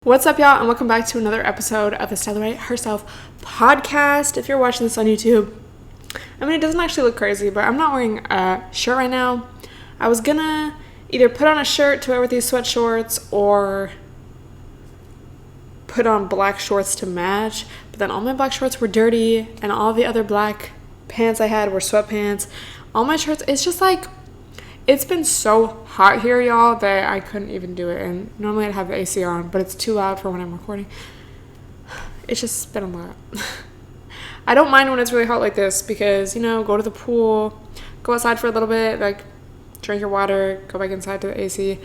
What's up, y'all, and welcome back to another episode of the Stella herself podcast. If you're watching this on YouTube, I mean, it doesn't actually look crazy, but I'm not wearing a shirt right now. I was gonna either put on a shirt to wear with these sweatshorts or put on black shorts to match, but then all my black shorts were dirty and all the other black pants I had were sweatpants. All my shirts, it's just like, it's been so hot here, y'all, that I couldn't even do it. And normally I'd have the AC on, but it's too loud for when I'm recording. It's just been a lot. I don't mind when it's really hot like this because, you know, go to the pool, go outside for a little bit, like drink your water, go back inside to the AC.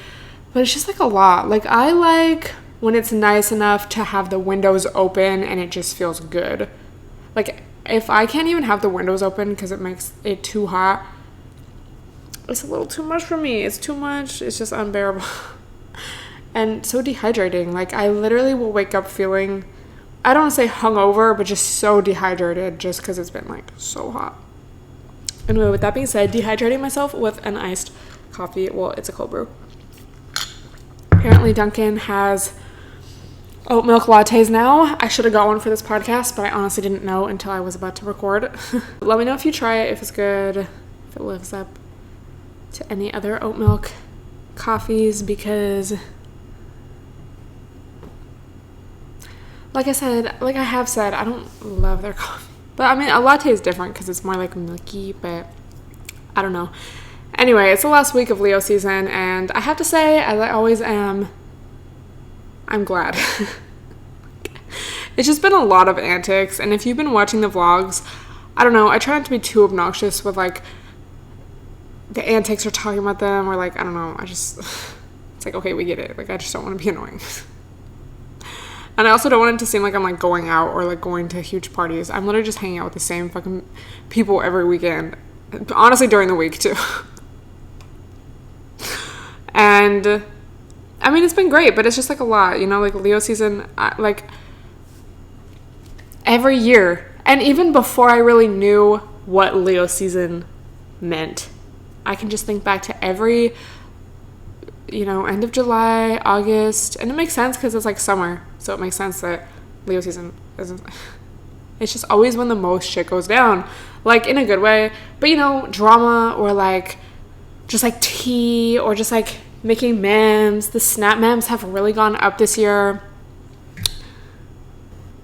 But it's just like a lot. Like, I like when it's nice enough to have the windows open and it just feels good. Like, if I can't even have the windows open because it makes it too hot, it's a little too much for me. It's too much. It's just unbearable. And so dehydrating. Like, I literally will wake up feeling, I don't want to say hungover, but just so dehydrated just because it's been, like, so hot. Anyway, with that being said, dehydrating myself with an iced coffee. Well, it's a cold brew. Apparently, Dunkin' has oat milk lattes now. I should have got one for this podcast, but I honestly didn't know until I was about to record. Let me know if you try it, if it's good, if it lives up to any other oat milk coffees, because like I have said, I don't love their coffee. But I mean, a latte is different because it's more like milky, but I don't know. Anyway, it's the last week of Leo season, and I have to say, as I always am, I'm glad. It's just been a lot of antics, and if you've been watching the vlogs, I don't know, I try not to be too obnoxious with, like, the antics or talking about them, or, like, I don't know, it's like, okay, we get it. Like, I just don't want to be annoying. And I also don't want it to seem like I'm, like, going out or, like, going to huge parties. I'm literally just hanging out with the same fucking people every weekend. Honestly, during the week, too. And I mean, it's been great, but it's just, like, a lot, you know, like, Leo season, like, every year, and even before I really knew what Leo season meant, I can just think back to every, you know, end of July, August, and it makes sense because it's, like, summer, so it makes sense that Leo season isn't, it's just always when the most shit goes down, like, in a good way, but, you know, drama, or, like, just, like, tea, or just, like, making memes. The snap memes have really gone up this year.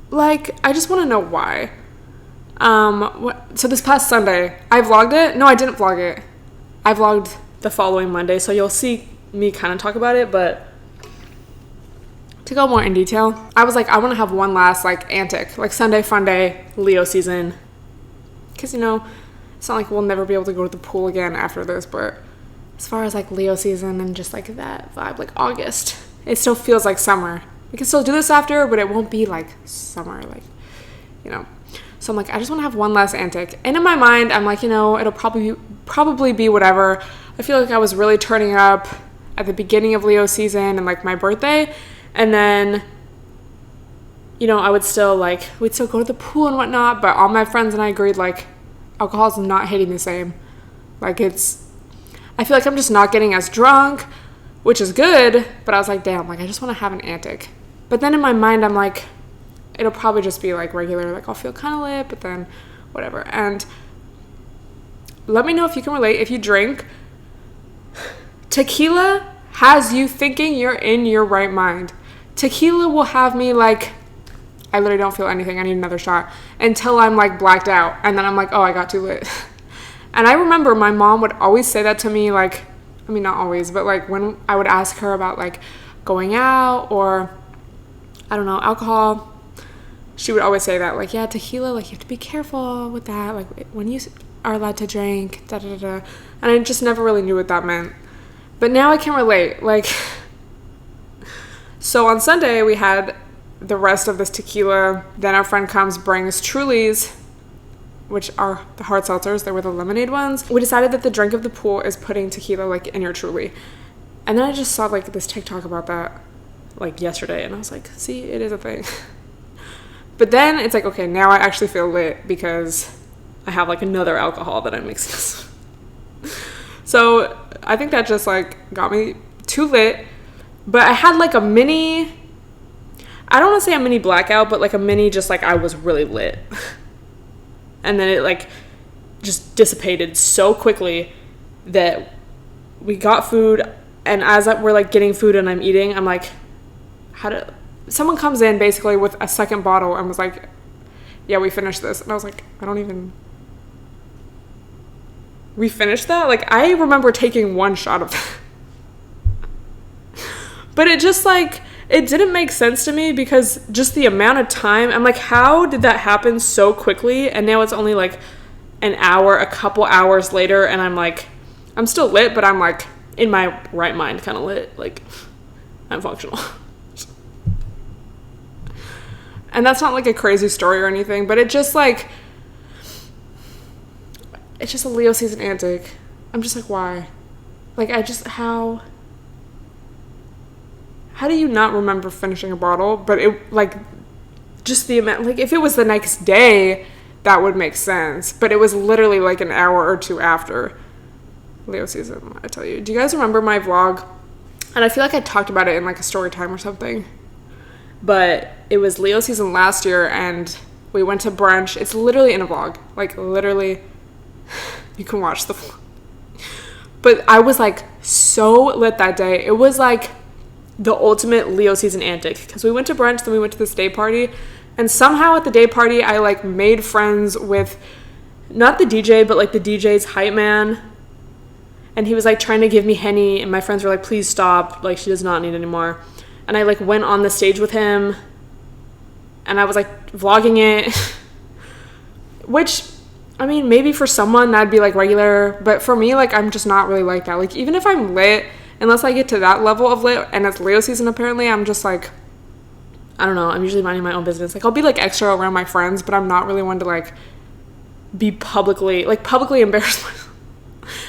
Like, I just want to know why. So this past Sunday, I vlogged it. No, I didn't vlog it. I vlogged the following Monday, so you'll see me kind of talk about it, but to go more in detail, I was like, I want to have one last, like, antic, like, Sunday fun day, Leo season, because, you know, it's not like we'll never be able to go to the pool again after this, but as far as, like, Leo season and just, like, that vibe, like, August, it still feels like summer. We can still do this after, but it won't be, like, summer, like, you know. So I'm like, I just want to have one last antic. And in my mind, I'm like, you know, it'll probably be whatever. I feel like I was really turning up at the beginning of Leo season and, like, my birthday. And then, you know, I would still, like, we'd still go to the pool and whatnot. But all my friends and I agreed, like, alcohol's not hitting the same. Like, I feel like I'm just not getting as drunk, which is good. But I was like, damn, like, I just want to have an antic. But then in my mind, I'm like, it'll probably just be, like, regular, like, I'll feel kind of lit, but then whatever. And let me know if you can relate. If you drink, tequila has you thinking you're in your right mind. Tequila will have me, like, I literally don't feel anything. I need another shot until I'm, like, blacked out. And then I'm like, oh, I got too lit. And I remember my mom would always say that to me, like, I mean, not always, but, like, when I would ask her about, like, going out or, I don't know, alcohol, she would always say that, like, yeah, tequila, like, you have to be careful with that, like, when you are allowed to drink, da-da-da-da. And I just never really knew what that meant. But now I can relate, like, so on Sunday, we had the rest of this tequila. Then our friend comes, brings Trulies, which are the hard seltzers. They were the lemonade ones. We decided that the drink of the pool is putting tequila, like, in your Truly. And then I just saw, like, this TikTok about that, like, yesterday. And I was like, see, it is a thing. But then it's like, okay, now I actually feel lit because I have, like, another alcohol that I'm mixing. So I think that just, like, got me too lit. But I had, like, a mini I don't want to say a mini blackout, but like a mini just like I was really lit. And then it like just dissipated so quickly that we got food, and as we're like getting food and I'm eating, I'm like, someone comes in basically with a second bottle and was like, yeah, we finished this. And I was like, we finished that? Like, I remember taking one shot of that. But it just like, it didn't make sense to me because just the amount of time, I'm like, how did that happen so quickly? And now it's only like an hour, a couple hours later, and I'm like, I'm still lit, but I'm like in my right mind kind of lit. Like, I'm functional. And that's not like a crazy story or anything, but it just like, it's just a Leo season antic. I'm just like, why? Like, how do you not remember finishing a bottle? But it, like, just the amount, like, if it was the next day, that would make sense. But it was literally like an hour or two after Leo season, I tell you. Do you guys remember my vlog? And I feel like I talked about it in like a story time or something. But it was Leo season last year, and we went to brunch. It's literally in a vlog. Like, literally, you can watch the vlog. But I was like so lit that day. It was like the ultimate Leo season antic, because we went to brunch, then we went to this day party, and somehow at the day party I like made friends with not the DJ, but like the DJ's hype man, and he was like trying to give me Henny, and my friends were like, please stop, like she does not need any more. And I like went on the stage with him, and I was like vlogging it, which, I mean, maybe for someone that'd be like regular, but for me, like, I'm just not really like that. Like, even if I'm lit, unless I get to that level of lit, and it's Leo season apparently, I'm just like, I don't know, I'm usually minding my own business. Like, I'll be like extra around my friends, but I'm not really one to like be publicly embarrassed.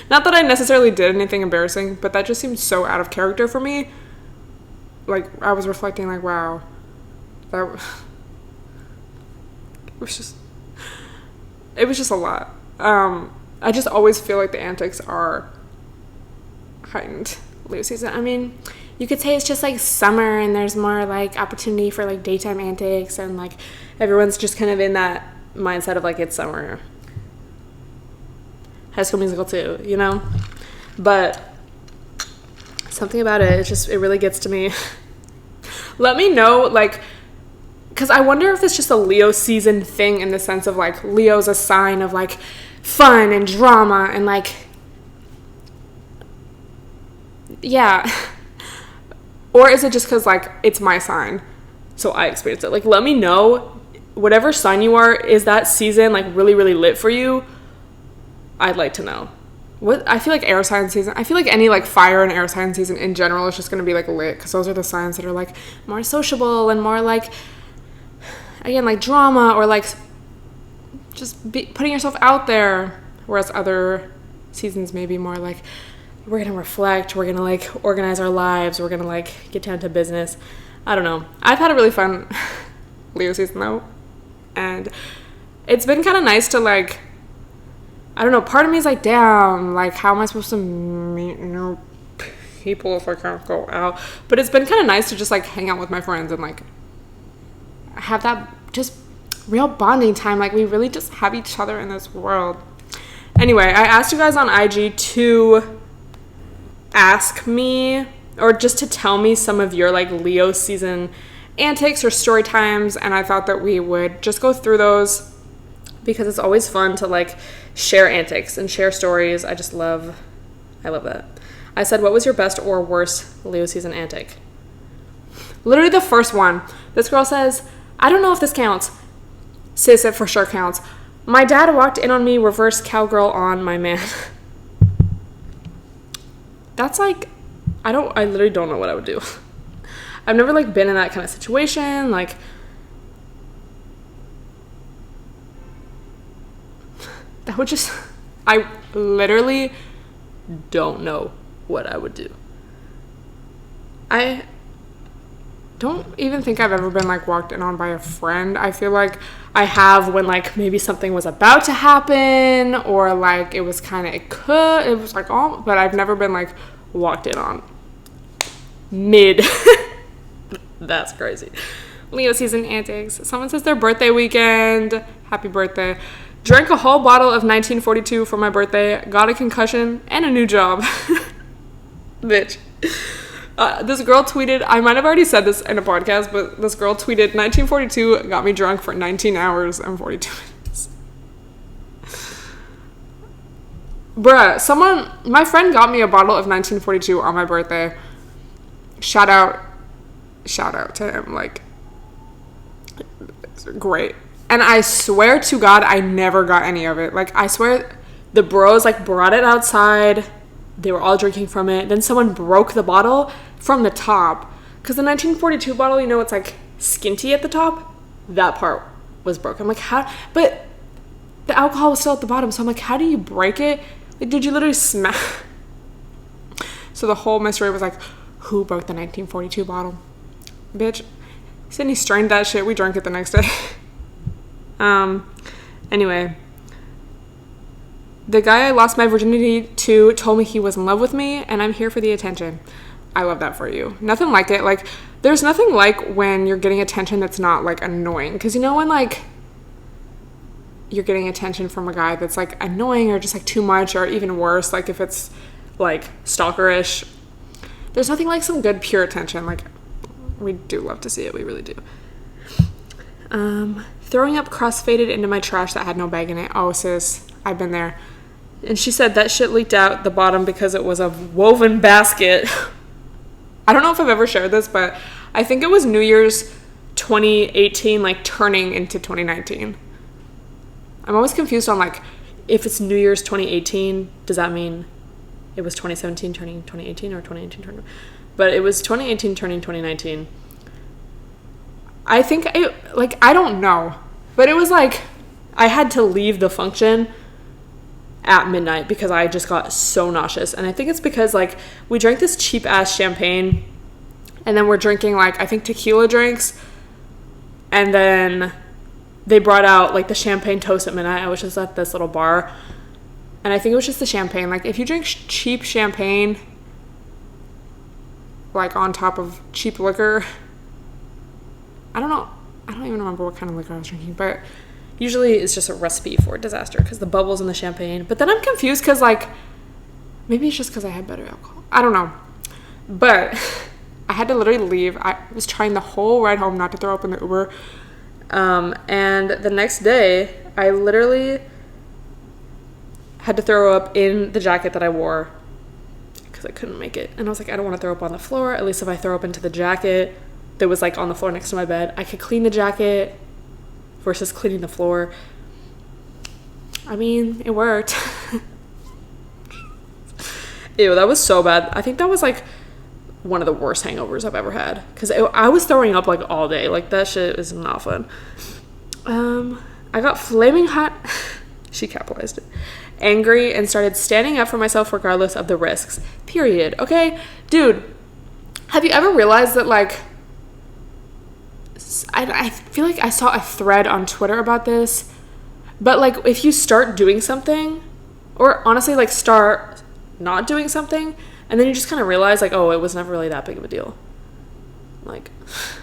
Not that I necessarily did anything embarrassing, but that just seemed so out of character for me. Like, I was reflecting like, wow, it was just a lot. I just always feel like the antics are heightened Leo season. I mean, you could say it's just like summer and there's more like opportunity for like daytime antics, and like everyone's just kind of in that mindset of like it's summer. High School Musical too, you know? But something about it, it really gets to me. Let me know, like, because I wonder if it's just a Leo season thing in the sense of like Leo's a sign of like fun and drama and like, yeah. Or is it just because like it's my sign, so I experienced it? Like, let me know, whatever sign you are, is that season like really, really lit for you? I'd like to know. I feel like air sign season, I feel like any like fire and air sign season in general is just going to be like lit, because those are the signs that are like more sociable and more like, again, like drama, or like just putting yourself out there, whereas other seasons may be more like, we're going to reflect, we're going to like organize our lives, we're going to like get down to business. I don't know. I've had a really fun Leo season though, and it's been kind of nice to like, I don't know, part of me is like, damn, like, how am I supposed to meet new people if I can't go out? But it's been kind of nice to just like hang out with my friends and like have that just real bonding time. Like, we really just have each other in this world. Anyway, I asked you guys on IG to ask me, or just to tell me some of your like Leo season antics or story times, and I thought that we would just go through those, because it's always fun to like share antics and share stories. I love that. I said, what was your best or worst Leo season antic? Literally the first one. This girl says, I don't know if this counts. Sis, it for sure counts. My dad walked in on me, reverse cowgirl on my man. That's like, I literally don't know what I would do. I've never like been in that kind of situation. Like, that would just, I literally don't know what I would do. I don't even think I've ever been like walked in on by a friend. I feel like I have when like maybe something was about to happen, or like it was like, oh, but I've never been like walked in on mid. That's crazy. Leo season antics. Someone says their birthday weekend. Happy birthday. Drank a whole bottle of 1942 for my birthday. Got a concussion and a new job. Bitch. This girl tweeted, I might have already said this in a podcast, but this girl tweeted, 1942 got me drunk for 19 hours and 42 minutes. Bruh, my friend got me a bottle of 1942 on my birthday. Shout out to him. Like, great. And I swear to God, I never got any of it. Like, I swear the bros, like, brought it outside. They were all drinking from it. Then someone broke the bottle from the top. Because the 1942 bottle, you know, it's, like, skinty at the top. That part was broken. I'm like, how? But the alcohol was still at the bottom. So I'm like, how do you break it? Like, did you literally smash? So the whole mystery was, like, who broke the 1942 bottle? Bitch. Sydney strained that shit. We drank it the next day. Anyway, the guy I lost my virginity to told me he was in love with me, and I'm here for the attention. I love that for you. Nothing like it. Like, there's nothing like when you're getting attention that's not, like, annoying. Because, you know, when, like, you're getting attention from a guy that's, like, annoying or just, like, too much, or even worse, like, if it's, like, stalkerish, there's nothing like some good, pure attention. Like, we do love to see it. We really do. Throwing up cross-faded into my trash that had no bag in it. Oh, sis, I've been there. And she said that shit leaked out the bottom because it was a woven basket. I don't know if I've ever shared this, but I think it was New Year's 2018, like, turning into 2019. I'm always confused on, like, if it's New Year's 2018, does that mean it was 2017 turning 2018 or 2018 turning? But it was 2018 turning 2019. I think, I don't know. But it was like, I had to leave the function at midnight because I just got so nauseous. And I think it's because, like, we drank this cheap-ass champagne. And then we're drinking, like, I think tequila drinks. And then they brought out, like, the champagne toast at midnight. I was just at this little bar. And I think it was just the champagne. Like, if you drink cheap champagne, like, on top of cheap liquor, I don't know. I don't even remember what kind of liquor I was drinking, but usually it's just a recipe for disaster because the bubbles in the champagne. But then I'm confused because, like, maybe it's just because I had better alcohol. I don't know. But I had to literally leave. I was trying the whole ride home not to throw up in the Uber. And the next day, I literally had to throw up in the jacket that I wore because I couldn't make it. And I was like, I don't want to throw up on the floor. At least if I throw up into the jacket that was, like, on the floor next to my bed, I could clean the jacket versus cleaning the floor. I mean, it worked. Ew, that was so bad. I think that was, like, one of the worst hangovers I've ever had because I was throwing up, like, all day. Like, that shit is not fun. I got flaming hot. She capitalized it. Angry and started standing up for myself regardless of the risks. Period. Okay? Dude, have you ever realized that, like, I feel like I saw a thread on Twitter about this, but, like, if you start doing something, or honestly, like, start not doing something, and then you just kind of realize, like, oh, it was never really that big of a deal. Like,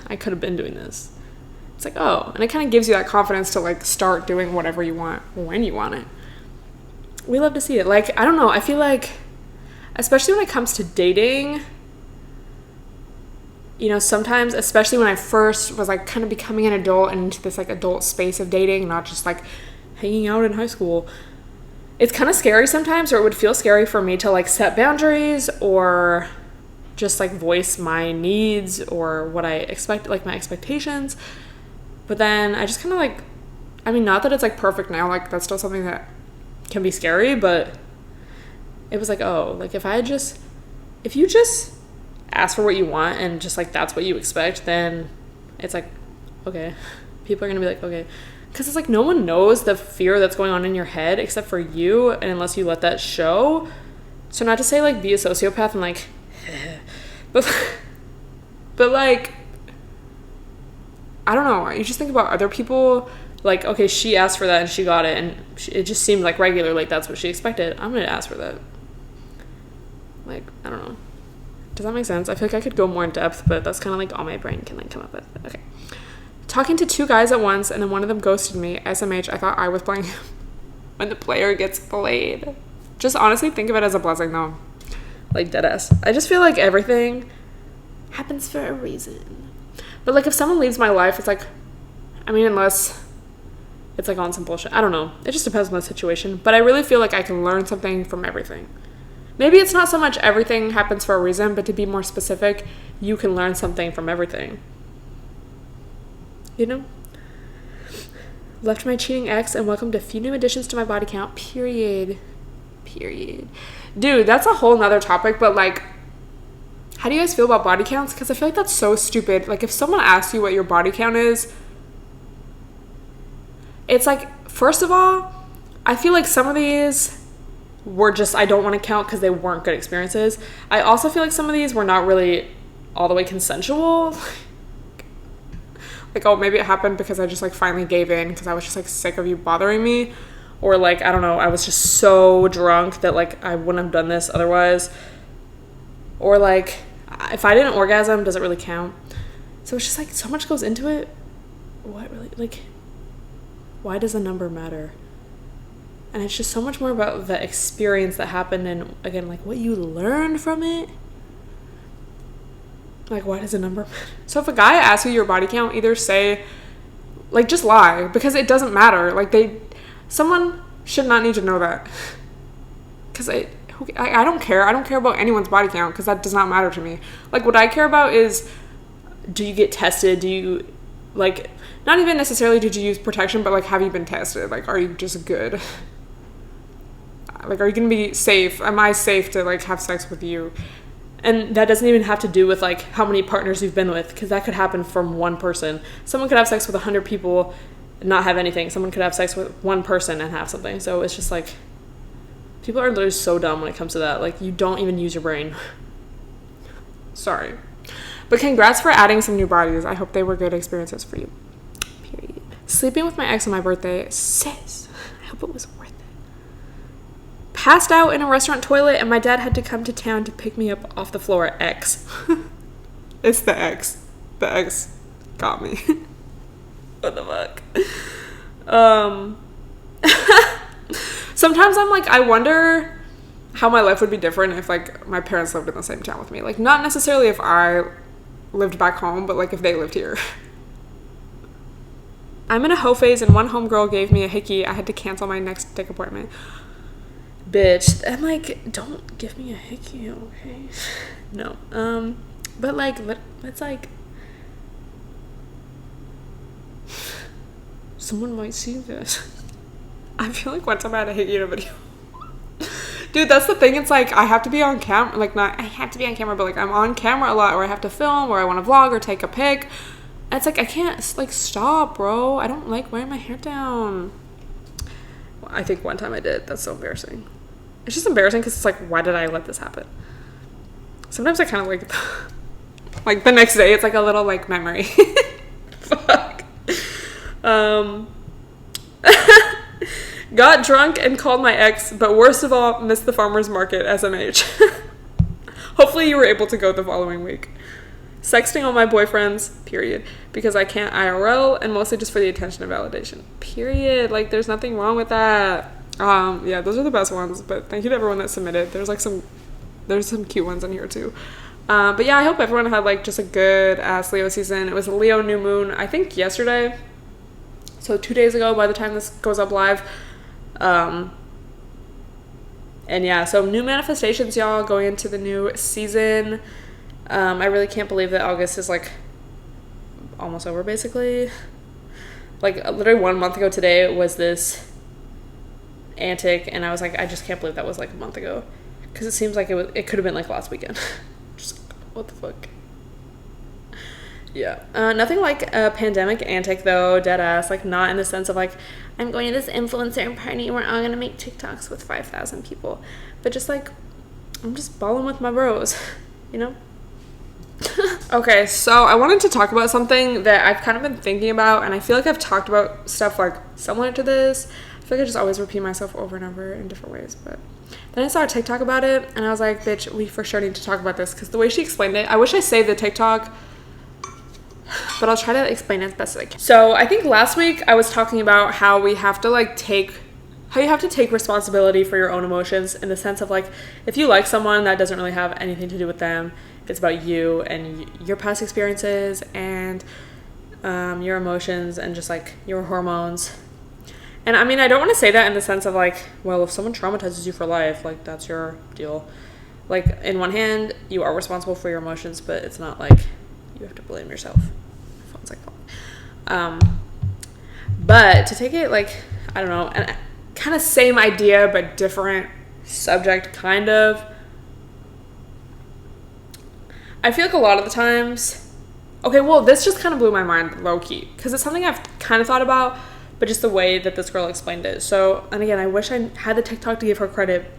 I could have been doing this. It's like, oh, and it kind of gives you that confidence to, like, start doing whatever you want when you want it. We love to see it. Like, I don't know, I feel like, especially when it comes to dating, you know, sometimes, especially when I first was, like, kind of becoming an adult and into this, like, adult space of dating, not just, like, hanging out in high school, it's kind of scary sometimes, or it would feel scary for me to, like, set boundaries or just, like, voice my needs or what I expect, like, my expectations. But then I just kind of, like, I mean, not that it's, like, perfect now, like, that's still something that can be scary, but it was like, oh, like, if you just ask for what you want and just, like, that's what you expect, then it's like, okay, people are gonna be like, okay, because it's like no one knows the fear that's going on in your head except for you, and unless you let that show. So not to say, like, be a sociopath and, like, but like, I don't know, you just think about other people, like, okay, she asked for that and she got it, and it just seemed like regular, like, that's what she expected. I'm gonna ask for that. Like, I don't know. Does that make sense? I feel like I could go more in depth, but that's kind of, like, all my brain can, like, come up with. Okay. Talking to 2 guys at once, and then one of them ghosted me. SMH, I thought I was playing when the player gets played. Just honestly think of it as a blessing, though. Like, deadass. I just feel like everything happens for a reason. But, like, if someone leaves my life, it's like, I mean, unless it's, like, on some bullshit. I don't know. It just depends on the situation. But I really feel like I can learn something from everything. Maybe it's not so much everything happens for a reason, but to be more specific, you can learn something from everything. You know? Left my cheating ex and welcomed a few new additions to my body count. Period. Dude, that's a whole nother topic, but like, how do you guys feel about body counts? Because I feel like that's so stupid. Like, if someone asks you what your body count is, it's like, first of all, I feel like some of these were just, I don't want to count because they weren't good experiences. I also feel like some of these were not really all the way consensual. Like, oh, maybe it happened because I just, like, finally gave in because I was just, like, sick of you bothering me. Or, like, I don't know, I was just so drunk that, like, I wouldn't have done this otherwise. Or, like, if I didn't orgasm, does it really count? So it's just, like, so much goes into it. What really, like, why does the number matter? And it's just so much more about the experience that happened and, again, like, what you learned from it. Like, why does a number matter? So if a guy asks you your body count, either say, like, just lie, because it doesn't matter. Like, someone should not need to know that. Because I don't care. I don't care about anyone's body count, because that does not matter to me. Like, what I care about is, do you get tested? Do you, like, not even necessarily did you use protection, but, like, have you been tested? Like, are you just good? Like, are you going to be safe? Am I safe to, like, have sex with you? And that doesn't even have to do with, like, how many partners you've been with, because that could happen from one person. Someone could have sex with 100 people and not have anything. Someone could have sex with one person and have something. So it's just, like, people are literally so dumb when it comes to that. Like, you don't even use your brain. Sorry. But congrats for adding some new bodies. I hope they were good experiences for you. Period. Sleeping with my ex on my birthday. Sis. I hope it was worth it. Passed out in a restaurant toilet, and my dad had to come to town to pick me up off the floor. Ex. It's the ex. The ex got me. What the fuck? Sometimes I'm like, I wonder how my life would be different if, like, my parents lived in the same town with me. Like, not necessarily if I lived back home, but, like, if they lived here. I'm in a hoe phase, and one homegirl gave me a hickey. I had to cancel my next dick appointment. Bitch. I'm like, don't give me a hickey, okay? No. But, like, let's, like, someone might see this. I feel like one time I had a hickey in a video. Dude, that's the thing. It's like, I have to be on camera. Like, not, I have to be on camera, but, like, I'm on camera a lot, or I have to film, or I want to vlog, or take a pic. And it's like, I can't, like, stop, bro. I don't like wearing my hair down. Well, I think one time I did. That's so embarrassing. It's just embarrassing because it's like, why did I let this happen? Sometimes I kind of like the next day, it's like a little, like, memory. Fuck. Got drunk and called my ex, but worst of all, missed the farmer's market, SMH. Hopefully you were able to go the following week. Sexting all my boyfriends, period, because I can't IRL, and mostly just for the attention and validation, period. Like, there's nothing wrong with that. Yeah, those are the best ones, but thank you to everyone that submitted. There's some cute ones in here too. But yeah, I hope everyone had, like, just a good ass Leo season. It was a Leo new moon, I think yesterday, so 2 days ago by the time this goes up live. And yeah, so new manifestations, y'all, going into the new season. I really can't believe that August is, like, almost over, basically. Like, literally 1 month ago today was this antic, and I was like, I just can't believe that was, like, a month ago, because it seems like it could have been, like, last weekend. Just, what the fuck. Yeah. Nothing like a pandemic antic, though, dead ass. Like, not in the sense of, like, I'm going to this influencer party and we're all gonna make TikToks with 5,000 people, but just, like, I'm just balling with my bros, you know? Okay, so I wanted to talk about something that I've kind of been thinking about, and I feel like I've talked about stuff, like, similar to this. I feel like I just always repeat myself over and over in different ways, but then I saw a TikTok about it, and I was like, bitch, we for sure need to talk about this, because the way she explained it, I wish I saved the TikTok. but I'll try to explain it as best as I can. So I think last week I was talking about how we have to like how you have to take responsibility for your own emotions, in the sense of like, if you like someone, that doesn't really have anything to do with them. It's about you and your past experiences and your emotions and just like your hormones. And I mean, I don't want to say that in the sense of like, well, if someone traumatizes you for life, like that's your deal. Like, in one hand, you are responsible for your emotions, but it's not like you have to blame yourself. My phone's like falling. But to take it like, I don't know, and kind of same idea but different subject, kind of. I feel like a lot of the times, okay, well, this just kind of blew my mind low-key, because it's something I've kind of thought about, but just the way that this girl explained it. So, and again, I wish I had the TikTok to give her credit,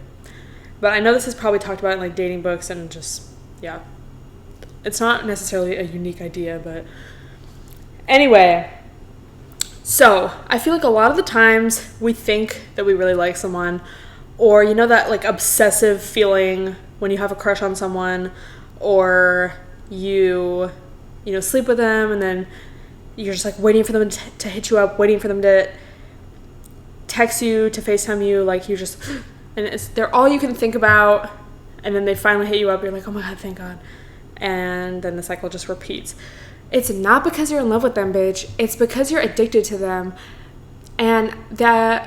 but I know this is probably talked about in like dating books and just, yeah. It's not necessarily a unique idea, but anyway. So I feel like a lot of the times we think that we really like someone, or you know that like obsessive feeling when you have a crush on someone, or you sleep with them and then you're just like waiting for them to hit you up, waiting for them to text you, to FaceTime you, like you just, and they're all you can think about, and then they finally hit you up, you're like, oh my god, thank god, and then the cycle just repeats. It's not because you're in love with them, bitch. It's because you're addicted to them. And the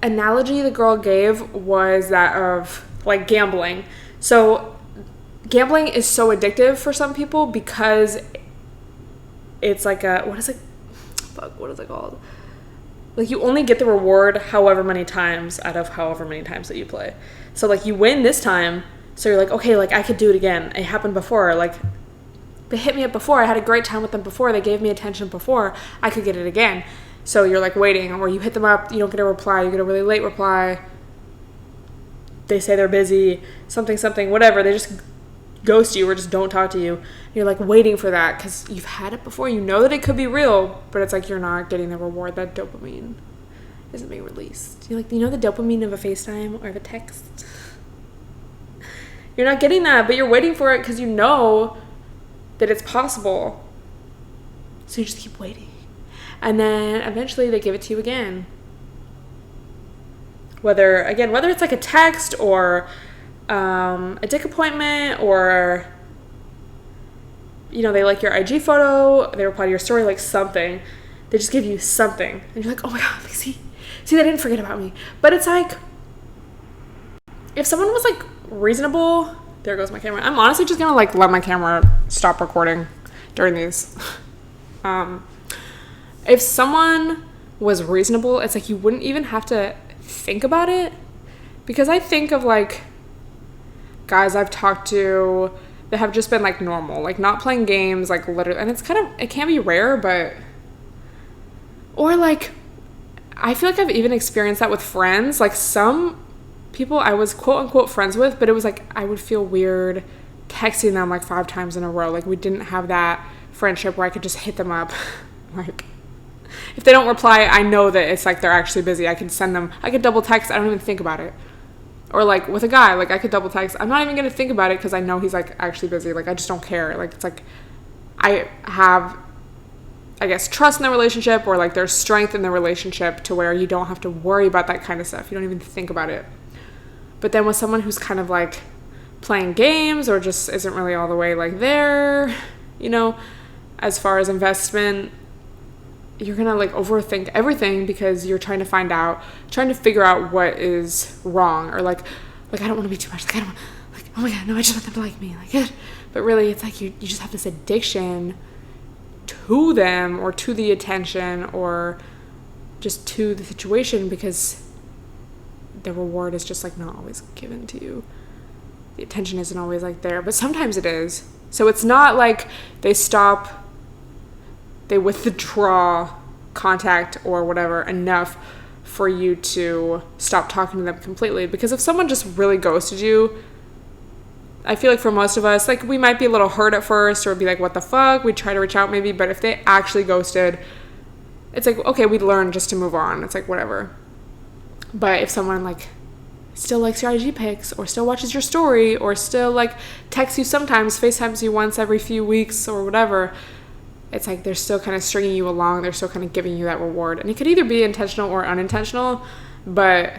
analogy the girl gave was that of like gambling. So gambling is so addictive for some people because it's like what is it called? Like, you only get the reward however many times out of however many times that you play. So like, you win this time, so you're like, okay, like I could do it again. It happened before. Like, they hit me up before. I had a great time with them before. They gave me attention before. I could get it again. So you're like waiting, or you hit them up, you don't get a reply, you get a really late reply. They say they're busy, something, whatever. They just ghost you or just don't talk to you. You're like waiting for that because you've had it before. You know that it could be real, but it's like you're not getting the reward. That dopamine isn't being released. You're like, the dopamine of a FaceTime or of a text? You're not getting that, but you're waiting for it because you know that it's possible. So you just keep waiting. And then eventually they give it to you again. Whether it's like a text or a dick appointment, or they like your IG photo, they reply to your story, like something. They just give you something. And you're like, oh my god, like, see, they didn't forget about me. But it's like, if someone was like reasonable, there goes my camera. I'm honestly just gonna like let my camera stop recording during these. If someone was reasonable, it's like you wouldn't even have to think about it. Because I think of like guys I've talked to that have just been like normal, like not playing games, like literally, and it can be rare, but, or like, I feel like I've even experienced that with friends. Like, some people I was quote unquote friends with, but it was like I would feel weird texting them like 5 times in a row. Like, we didn't have that friendship where I could just hit them up. Like, if they don't reply, I know that it's like they're actually busy. I could double text, I don't even think about it. Or like with a guy, like I could double text, I'm not even gonna think about it because I know he's like actually busy. Like, I just don't care. Like, it's like I have, I guess, trust in the relationship, or like there's strength in the relationship to where you don't have to worry about that kind of stuff. You don't even think about it. But then with someone who's kind of like playing games or just isn't really all the way like there, as far as investment, you're gonna like overthink everything because you're trying to figure out what is wrong, or like I don't want to be too much. Like, I don't want, like, oh my god, no, I just want them to like me. Like, but really, it's like you just have this addiction to them, or to the attention, or just to the situation, because the reward is just like not always given to you. The attention isn't always like there, but sometimes it is. So it's not like they withdraw contact or whatever enough for you to stop talking to them completely. Because if someone just really ghosted you, I feel like for most of us, like, we might be a little hurt at first, or be like, what the fuck? We'd try to reach out maybe, but if they actually ghosted, it's like, okay, we'd learn just to move on. It's like, whatever. But if someone like still likes your IG pics, or still watches your story, or still like texts you sometimes, FaceTimes you once every few weeks or whatever, it's like they're still kind of stringing you along. They're still kind of giving you that reward. And it could either be intentional or unintentional, but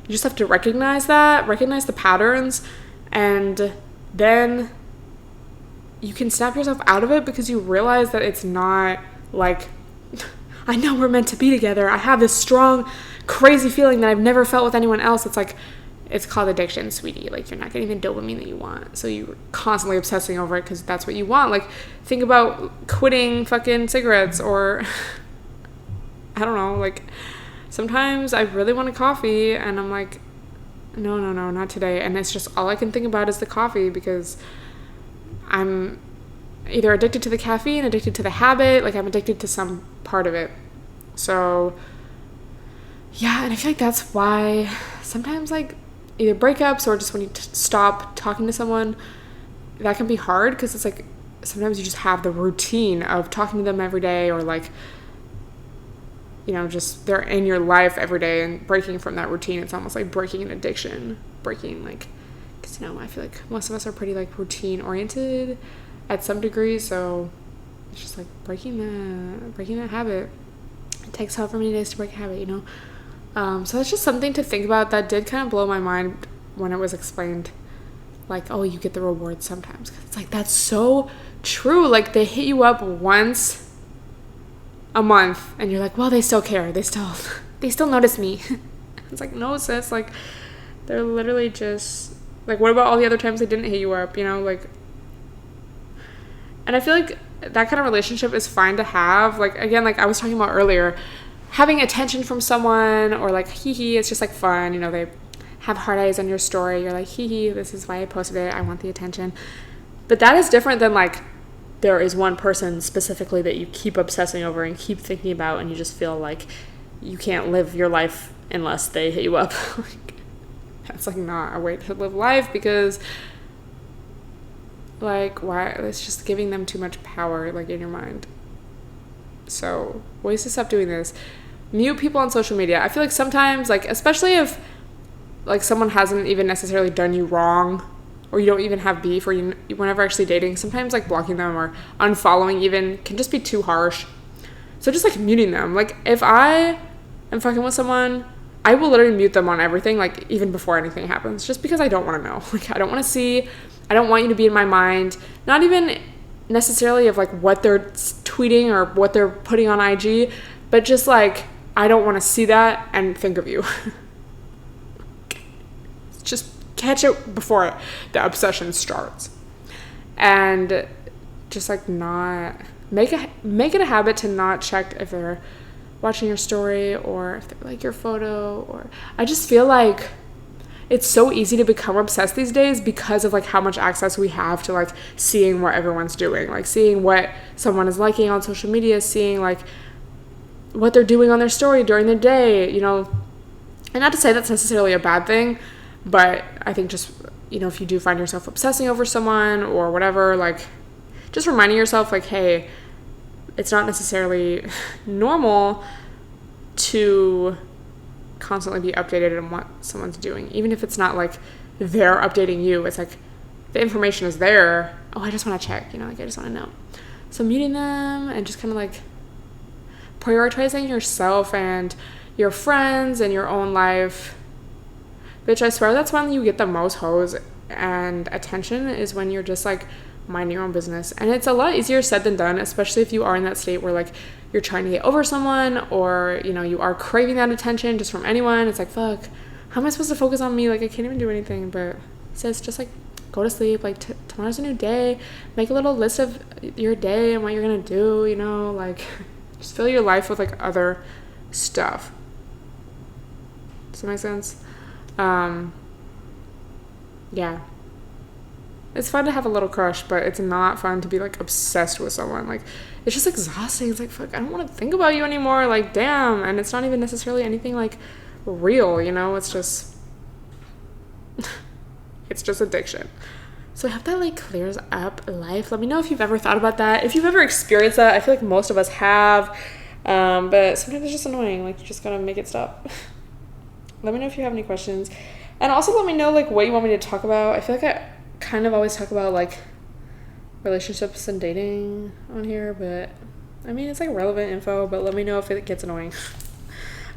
you just have to recognize the patterns, and then you can snap yourself out of it, because you realize that it's not like, I know we're meant to be together. I have this strong, crazy feeling that I've never felt with anyone else. It's like, it's called addiction, sweetie. Like, you're not getting the dopamine that you want. So you're constantly obsessing over it because that's what you want. Like, think about quitting fucking cigarettes, or I don't know, like, sometimes I really want a coffee and I'm like, no, not today. And it's just all I can think about is the coffee, because I'm either addicted to the caffeine, addicted to the habit, like I'm addicted to some part of it. So yeah, and I feel like that's why sometimes, like, either breakups or just when you stop talking to someone, that can be hard, because it's like sometimes you just have the routine of talking to them every day, or like, you know, just they're in your life every day, and breaking from that routine, it's almost like breaking an addiction, breaking, like, because, you know, I feel like most of us are pretty like routine oriented at some degree, so it's just like breaking that habit. It takes however many days to break a habit, you know. So that's just something to think about. That did kind of blow my mind when it was explained, like, oh, you get the reward sometimes. 'Cause it's like, that's so true. Like, they hit you up once a month and you're like, well, they still care. They still notice me. It's like, no, sis, like, they're literally just like, what about all the other times they didn't hit you up, you know? Like, and I feel like that kind of relationship is fine to have. Like, again, like I was talking about earlier, having attention from someone, or like, hee, it's just like fun, you know, they have hard eyes on your story, you're like, hee, this is why I posted it, I want the attention. But that is different than like, there is one person specifically that you keep obsessing over and keep thinking about, and you just feel like you can't live your life unless they hit you up. Like, that's like not a way to live life, because like, why? It's just giving them too much power, like, in your mind. So ways to stop doing this: mute people on social media. I feel like sometimes, like, especially if like someone hasn't even necessarily done you wrong, or you don't even have beef, or you were never actually dating, sometimes like blocking them or unfollowing even can just be too harsh. So just like muting them. Like, if I am fucking with someone, I will literally mute them on everything, like even before anything happens, just because I don't want to know. Like, I don't want to see, I don't want you to be in my mind, not even necessarily of like what they're tweeting or what they're putting on IG, but just like, I don't want to see that and think of you. Just catch it before the obsession starts. And just like, not make it a habit to not check if they're watching your story, or if they like your photo. Or I just feel like it's so easy to become obsessed these days because of like how much access we have to like seeing what everyone's doing, like seeing what someone is liking on social media, seeing like what they're doing on their story during the day, you know. And not to say that's necessarily a bad thing, but I think just, you know, if you do find yourself obsessing over someone or whatever, like, just reminding yourself like, hey, it's not necessarily normal to constantly be updated on what someone's doing, even if it's not like they're updating you. It's like the information is there. Oh, I just want to check, you know, like I just want to know. So muting them and just kind of like prioritizing yourself and your friends and your own life. Bitch, I swear that's when you get the most hoes and attention, is when you're just like mind your own business. And it's a lot easier said than done, especially if you are in that state where like you're trying to get over someone, or, you know, you are craving that attention just from anyone. It's like, fuck, how am I supposed to focus on me? Like, I can't even do anything. But it says just like go to sleep, like tomorrow's a new day, make a little list of your day and what you're gonna do, you know, like just fill your life with like other stuff. Does that make sense? Yeah, it's fun to have a little crush, but it's not fun to be like obsessed with someone. Like, it's just exhausting. It's like, fuck, I don't want to think about you anymore. Like, damn. And it's not even necessarily anything like real, you know. It's just it's just addiction. So I hope that like clears up life. Let me know if you've ever thought about that, if you've ever experienced that. I feel like most of us have, but sometimes it's just annoying. Like, you just gotta make it stop. Let me know if you have any questions. And also let me know, like, what you want me to talk about. I feel like I kind of always talk about, like, relationships and dating on here, but I mean, it's like relevant info, but let me know if it gets annoying.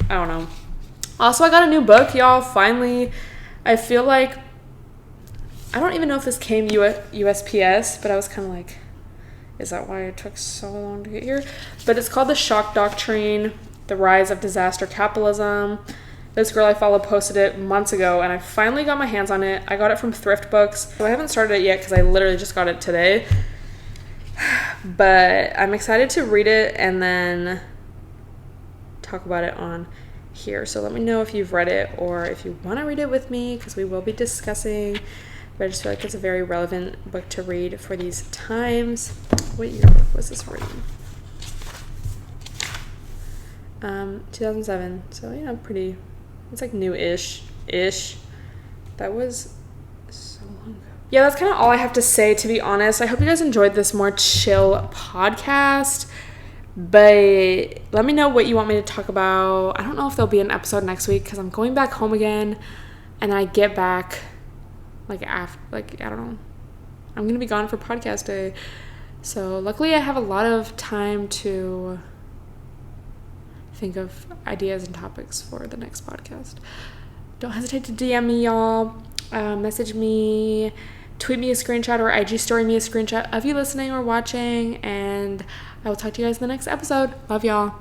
I don't know. Also, I got a new book, y'all. Finally, I feel like, I don't even know if this came USPS, but I was kind of like, is that why it took so long to get here? But it's called The Shock Doctrine, The Rise of Disaster Capitalism. This girl I follow posted it months ago, and I finally got my hands on it. I got it from Thrift Books. So I haven't started it yet because I literally just got it today. But I'm excited to read it and then talk about it on here. So let me know if you've read it or if you want to read it with me, because we will be discussing. But I just feel like it's a very relevant book to read for these times. What year was this written? 2007. So, you know, pretty, it's like new-ish. That was so long ago. Yeah, that's kind of all I have to say, to be honest. I hope you guys enjoyed this more chill podcast. But let me know what you want me to talk about. I don't know if there'll be an episode next week because I'm going back home again. And I get back, I don't know. I'm going to be gone for podcast day. So luckily I have a lot of time to think of ideas and topics for the next podcast. Don't hesitate to DM me, y'all. Message me, tweet me a screenshot, or IG story me a screenshot of you listening or watching. And I will talk to you guys in the next episode. Love y'all.